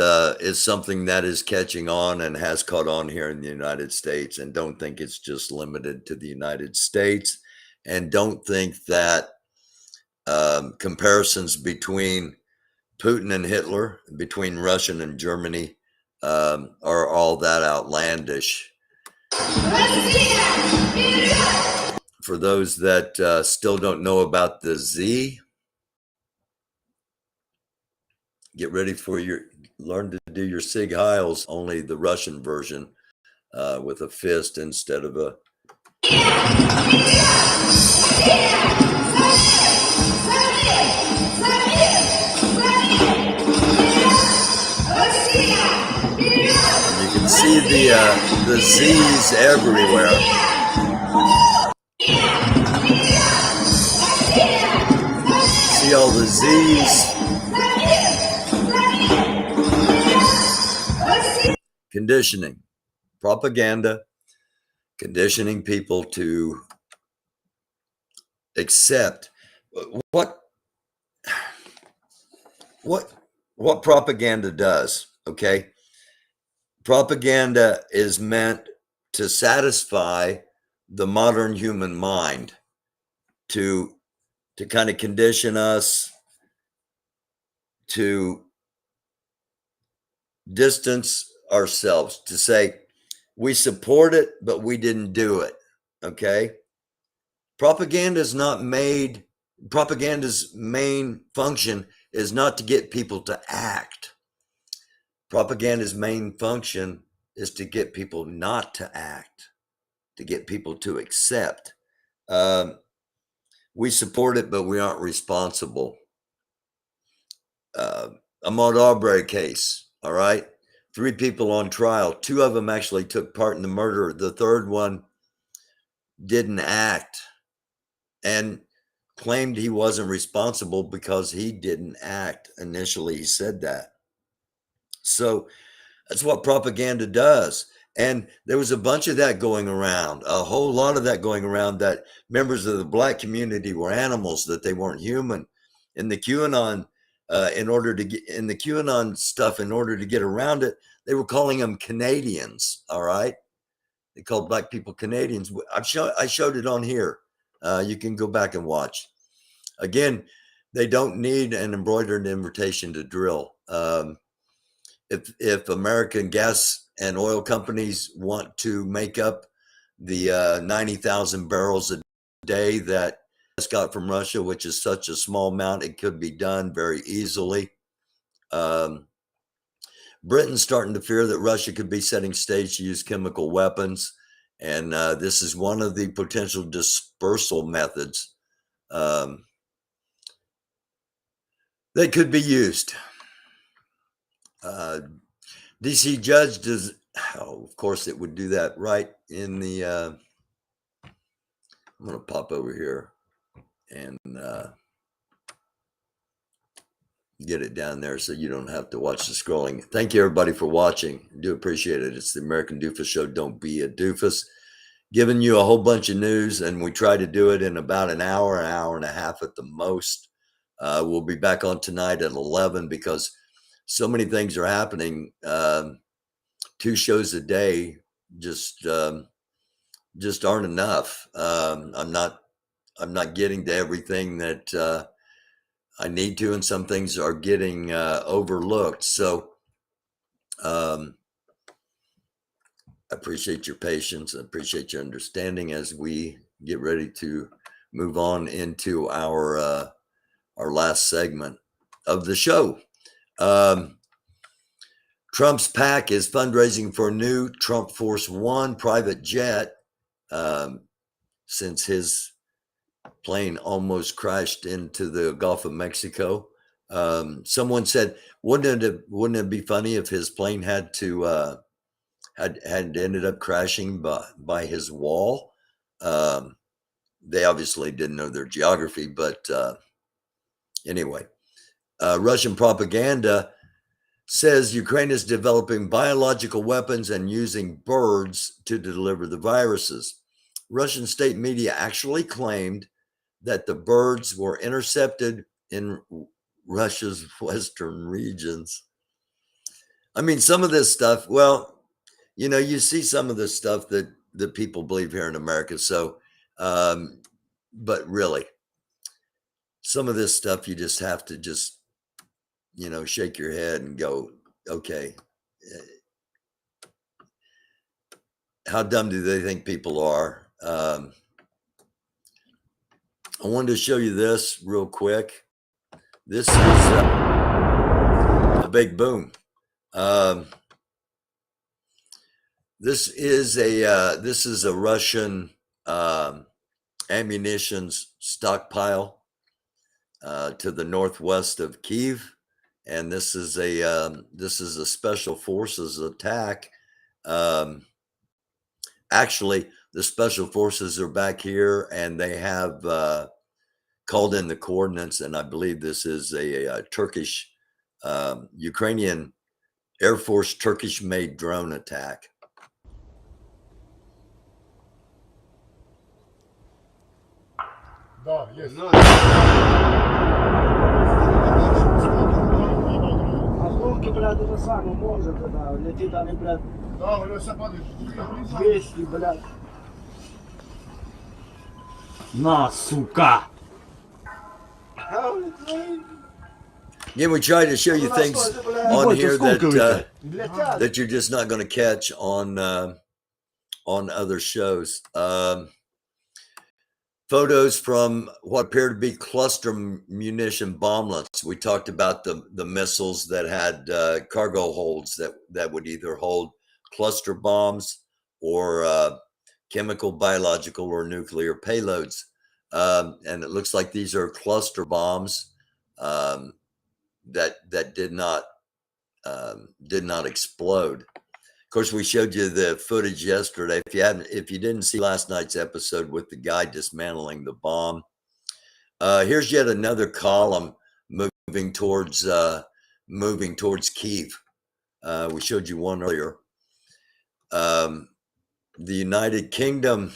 something that is catching on and has caught on here in the United States. And don't think it's just limited to the United States, and don't think that comparisons between Putin and Hitler, between Russia and Germany, are all that outlandish. For those that still don't know about the Z, get ready for learn to do your Sig Heils, only the Russian version, with a fist instead of a. You can see the Z's everywhere. See all the Z's. Conditioning, propaganda, conditioning people to accept what propaganda does. Okay, propaganda is meant to satisfy the modern human mind. to kind of condition us to distance ourselves, to say we support it, but we didn't do it. Okay. Propaganda's main function is not to get people to act. Propaganda's main function is to get people not to act, to get people to accept. We support it, but we aren't responsible. Ahmaud Arbery case, all right? 3 people on trial. 2 of them actually took part in the murder. The third one didn't act and claimed he wasn't responsible because he didn't act. Initially, he said that. So that's what propaganda does. And there was a bunch of that going around, a whole lot of that going around, that members of the Black community were animals, that they weren't human. In the QAnon, in order to get around it, they were calling them Canadians. All right. They called Black people Canadians. I showed it on here. You can go back and watch. Again, they don't need an embroidered invitation to drill. If American gas and oil companies want to make up the 90,000 barrels a day that got from Russia, which is such a small amount, it could be done very easily. Britain's starting to fear that Russia could be setting stage to use chemical weapons, and this is one of the potential dispersal methods that could be used. DC judge does, of course it would do that right in the, I'm going to pop over here and get it down there so you don't have to watch the scrolling. Thank you everybody for watching. I do appreciate it. It's the American Dufus Show. Don't be a doofus. Giving you a whole bunch of news, and we try to do it in about an hour and a half at the most. We'll be back on tonight at 11 because so many things are happening. 2 shows a day just aren't enough. I'm not getting to everything that I need to, and some things are getting overlooked. So I appreciate your patience. I appreciate your understanding as we get ready to move on into our last segment of the show. Trump's PAC is fundraising for a new Trump Force One private jet since his plane almost crashed into the Gulf of Mexico. Someone said, wouldn't it be funny if his plane had ended up crashing by his wall? They obviously didn't know their geography, but anyway, Russian propaganda says Ukraine is developing biological weapons and using birds to deliver the viruses. Russian state media actually claimed that the birds were intercepted in Russia's western regions. I mean, some of this stuff, well, you see some of this stuff that people believe here in America. So, but really, some of this stuff you just have to shake your head and go, okay, how dumb do they think people are? I wanted to show you this real quick. This is a big boom. This is a Russian ammunition stockpile to the northwest of Kyiv. And this is a special forces attack. Actually, the special forces are back here, and they have called in the coordinates. And I believe this is a Turkish, Ukrainian Air Force Turkish-made drone attack. Да, есть. Осколки, блядь, это самое может, это летит, они, блядь, Да, Леся, падает. 200, блядь. На, сука! Yeah, we try to show you things on here that you're just not going to catch on other shows. Photos from what appear to be cluster munition bomblets. We talked about the missiles that had cargo holds that would either hold cluster bombs or chemical, biological, or nuclear payloads. And it looks like these are cluster bombs that did not explode. Of course, we showed you the footage yesterday. If you didn't see last night's episode with the guy dismantling the bomb, here's yet another column moving towards Kyiv. We showed you one earlier. The United Kingdom.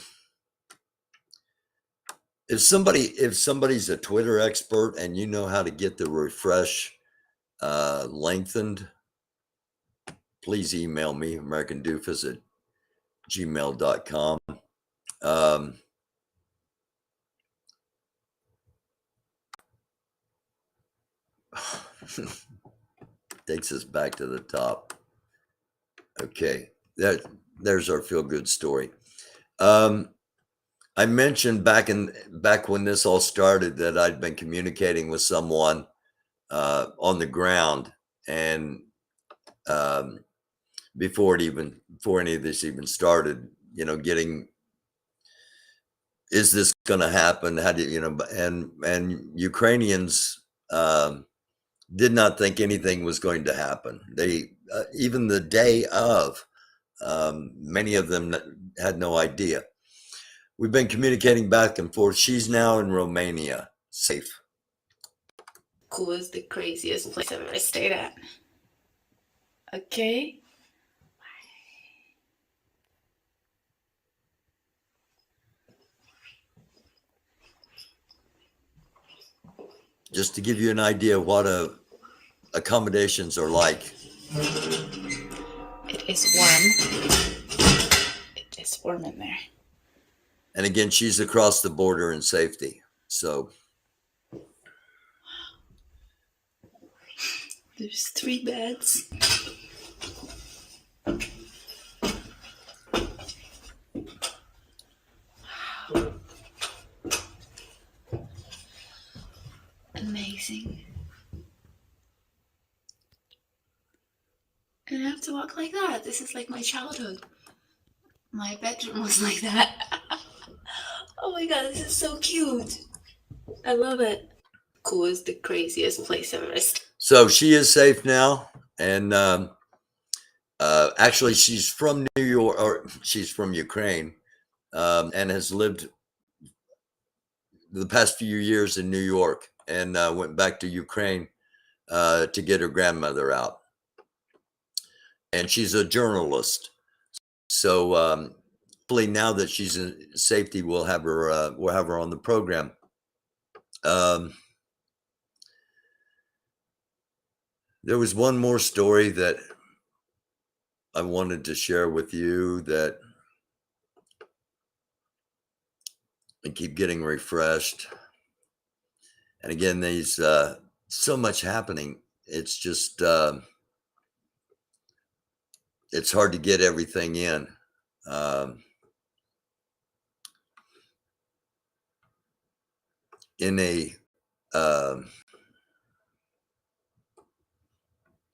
If somebody's a Twitter expert and you know how to get the refresh lengthened, please email me, americandufus at gmailcom. Takes us back to the top. Okay, there's our feel-good story. I mentioned back when this all started that I'd been communicating with someone on the ground, and before any of this even started, getting, is this going to happen? How do and Ukrainians did not think anything was going to happen. They even the day of, many of them had no idea. We've been communicating back and forth. She's now in Romania, safe. Cool is the craziest place I've ever stayed at. Okay? Just to give you an idea of what accommodations are like. It is warm. It is warm in there. And again, she's across the border in safety. So there's 3 beds. Wow. Amazing. And I have to walk like that. This is like my childhood. My bedroom was like that. Oh my god, this is so cute. I love it. Cool is the craziest place I've ever seen. So she is safe now, and actually, she's from New York, or she's from Ukraine, and has lived the past few years in New York, and went back to Ukraine to get her grandmother out. And she's a journalist, so hopefully now that she's in safety, we'll have her on the program. There was one more story that I wanted to share with you that I keep getting refreshed. And again, there's so much happening. It's just, it's hard to get everything in. In a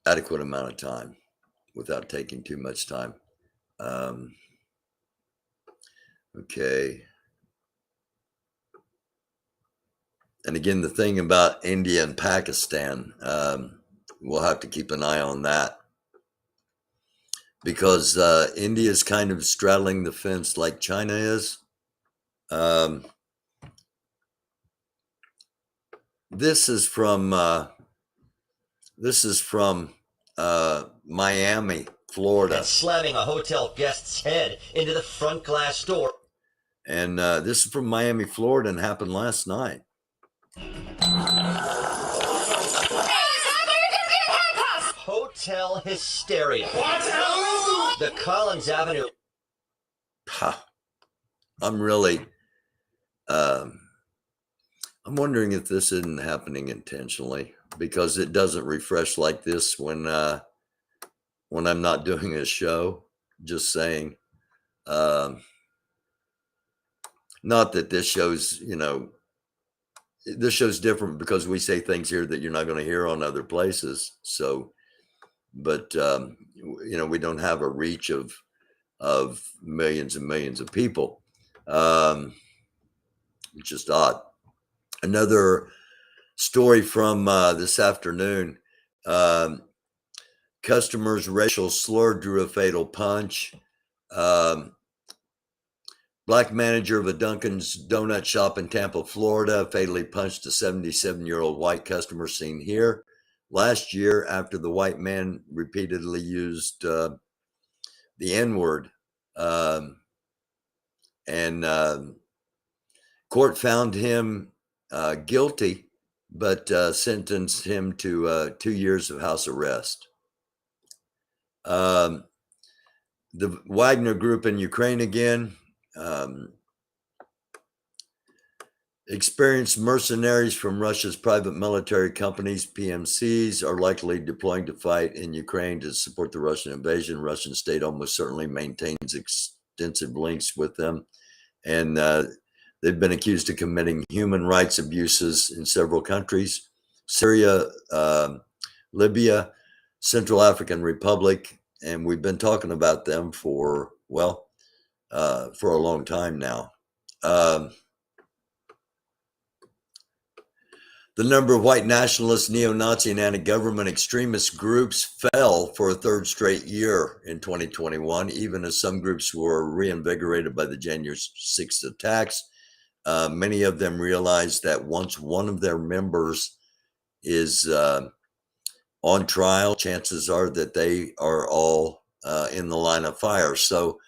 adequate amount of time without taking too much time. Okay. And again, the thing about India and Pakistan, we'll have to keep an eye on that, because India is kind of straddling the fence like China is. This is from Miami, Florida. And slamming a hotel guest's head into the front glass door. And this is from Miami, Florida, and happened last night. Hotel hysteria. The Collins Avenue. I'm really I'm wondering if this isn't happening intentionally, because it doesn't refresh like this when I'm not doing a show. Just saying. Not that this show's, this show's different because we say things here that you're not going to hear on other places. So, but we don't have a reach of millions and millions of people. It's just odd. Another story from this afternoon. Customer's racial slur drew a fatal punch. Black manager of a Dunkin's donut shop in Tampa, Florida, fatally punched a 77-year-old white customer seen here last year after the white man repeatedly used the N-word. Court found him guilty, but sentenced him to 2 years of house arrest. The Wagner Group in Ukraine again. Experienced mercenaries from Russia's private military companies, PMCs, are likely deploying to fight in Ukraine to support the Russian invasion. Russian state almost certainly maintains extensive links with them. And they've been accused of committing human rights abuses in several countries: Syria, Libya, Central African Republic. And we've been talking about them for a long time now. The number of white nationalist, neo-Nazi, and anti-government extremist groups fell for a third straight year in 2021, even as some groups were reinvigorated by the January 6th attacks. Many of them realized that once one of their members is on trial, chances are that they are all in the line of fire. So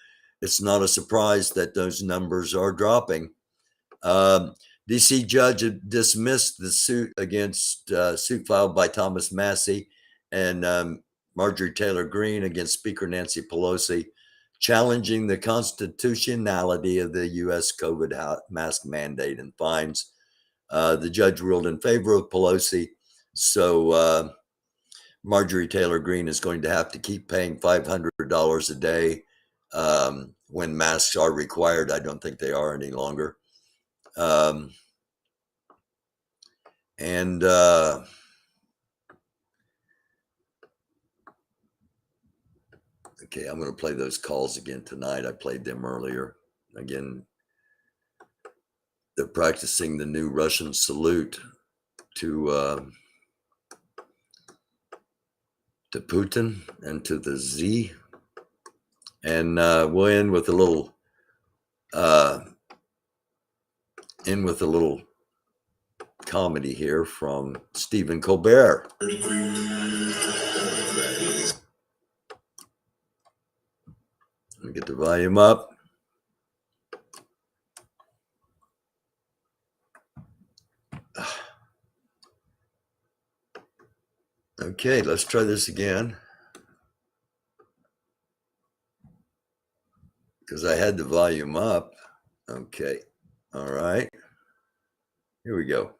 it's not a surprise that those numbers are dropping. DC judge dismissed the suit filed by Thomas Massey and Marjorie Taylor Greene against Speaker Nancy Pelosi, challenging the constitutionality of the U.S. COVID mask mandate and fines. The judge ruled in favor of Pelosi, so Marjorie Taylor Greene is going to have to keep paying $500 a day when masks are required. I don't think they are any longer. Okay, I'm going to play those calls again tonight. I played them earlier. Again, they're practicing the new Russian salute to Putin and to the Z. And we'll end with a little comedy here from Stephen Colbert. Let me get the volume up. Okay, let's try this again. Because I had the volume up. Okay, all right. Here we go.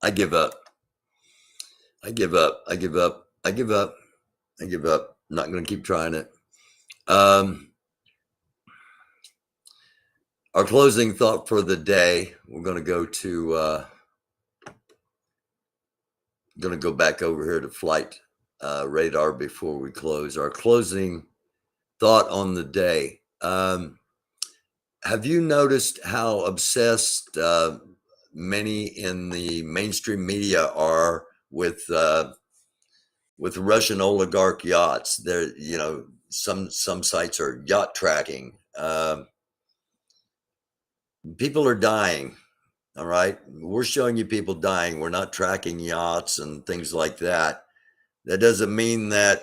I give up. I give up. I give up. I give up. I give up. I'm not going to keep trying it. Our closing thought for the day, we're going to go to back over here to flight radar before we close. Our closing thought on the day. Have you noticed how obsessed many in the mainstream media are with Russian oligarch yachts? There, some sites are yacht tracking. People are dying. All right. We're showing you people dying. We're not tracking yachts and things like that. That doesn't mean that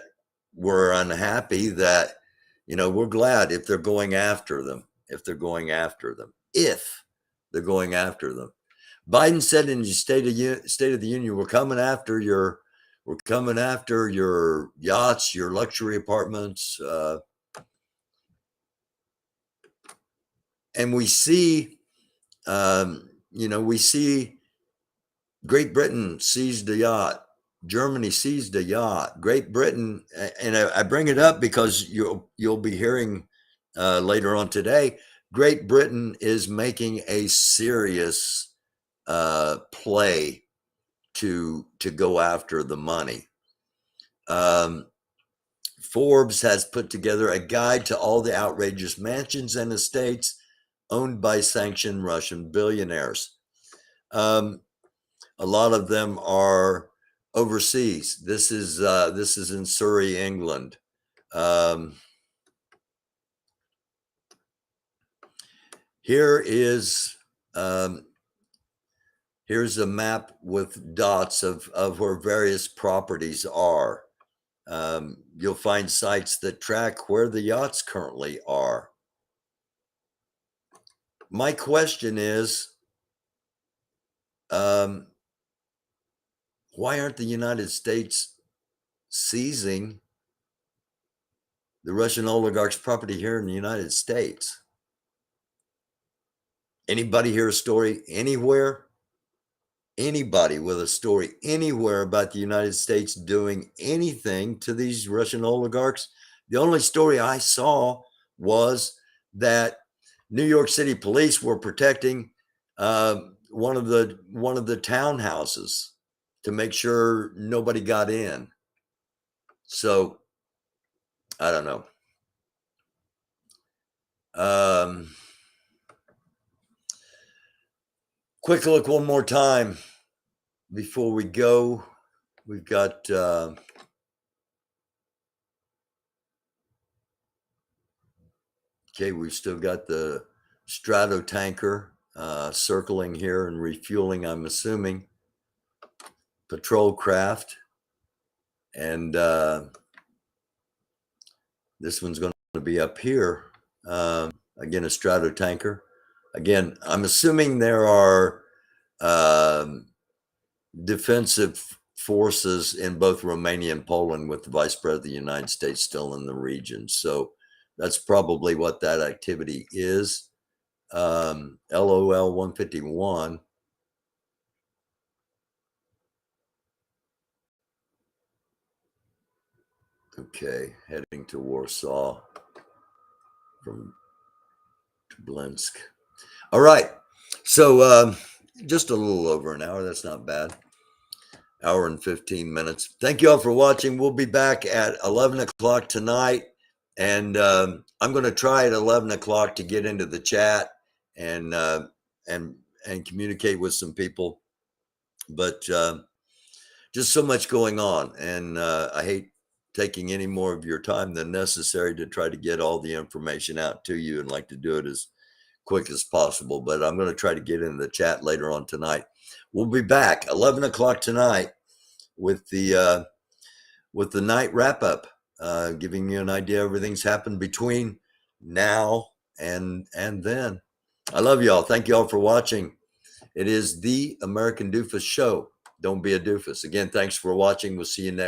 we're unhappy, that, we're glad if they're going after them, Biden said in the State of the Union, we're coming after your yachts, your luxury apartments, and we see, we see Great Britain seized a yacht. Germany seized a yacht. Great Britain, and I bring it up because you'll be hearing later on today. Great Britain is making a serious play to go after the money. Forbes has put together a guide to all the outrageous mansions and estates owned by sanctioned Russian billionaires. A lot of them are overseas. This is in Surrey, England. Here's a map with dots of where various properties are. You'll find sites that track where the yachts currently are. My question is, why aren't the United States seizing the Russian oligarchs' property here in the United States? Anybody hear a story anywhere? Anybody with a story anywhere about the United States doing anything to these Russian oligarchs? The only story I saw was that New York City police were protecting one of the townhouses to make sure nobody got in. So I don't know. Quick look one more time before we go. We've got we've still got the Strato tanker circling here and refueling, I'm assuming. Patrol craft. And this one's going to be up here. Again, a Strato tanker. Again, I'm assuming there are defensive forces in both Romania and Poland with the Vice President of the United States still in the region. So that's probably what that activity is. LOL 151. Okay, heading to Warsaw from Blinsk. All right, so just a little over an hour. That's not bad. Hour and 15 minutes. Thank you all for watching. We'll be back at 11 o'clock tonight, and I'm going to try at 11 o'clock to get into the chat and communicate with some people. But just so much going on, and I hate taking any more of your time than necessary to try to get all the information out to you, and like to do it as quick as possible. But I'm going to try to get in the chat later on tonight. We'll be back 11 o'clock tonight with the night wrap up, giving you an idea of everything's happened between now and then. I love y'all. Thank you all for watching. It is the American Dufus Show. Don't be a doofus. Again, thanks for watching. We'll see you next.